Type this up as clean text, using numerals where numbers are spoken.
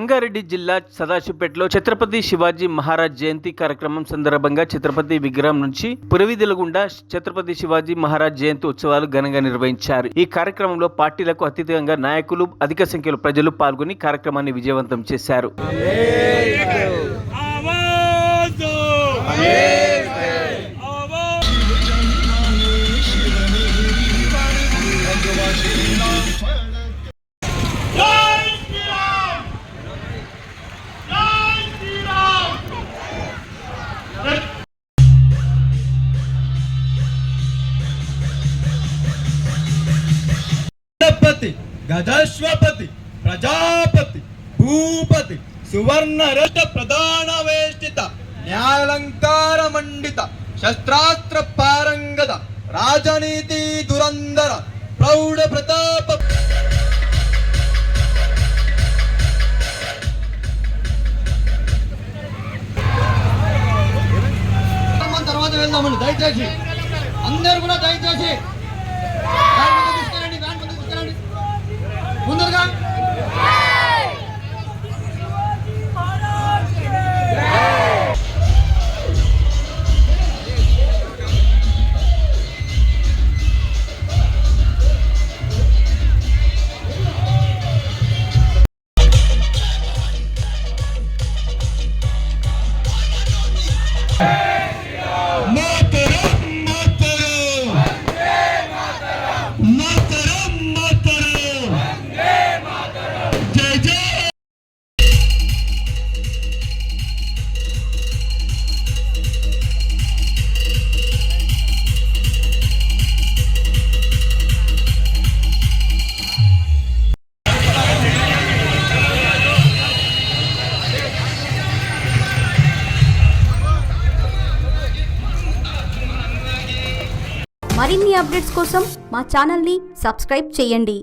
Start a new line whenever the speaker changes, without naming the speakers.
రంగారెడ్డి జిల్లా సదాశివపేటలో ఛత్రపతి శివాజీ మహారాజ్ జయంతి కార్యక్రమం సందర్భంగా ఛత్రపతి విగ్రహం నుంచి పురవీధుల గుండా ఛత్రపతి శివాజీ మహారాజ్ జయంతి ఉత్సవాలు ఘనంగా నిర్వహించారు. ఈ కార్యక్రమంలో పార్టీలకు అతీతంగా నాయకులు, అధిక సంఖ్యలో ప్రజలు పాల్గొని కార్యక్రమాన్ని విజయవంతం చేశారు.
గజశ్వపతి ప్రజాపతి భూపతి సువర్ణ రథ ప్రధాన వేష్టిత న్యాయాలంకార మండిత శస్త్రాస్త్ర పారంగత రాజనీతి దురంధర ప్రౌఢ ప్రతాప తర్వాత వెళ్దామండి. దయచేసి అందరూ కూడా దయచేసి ముందరగా
మరిన్ని అప్డేట్స్ కోసం మా ఛానల్ని సబ్స్క్రైబ్ చేయండి.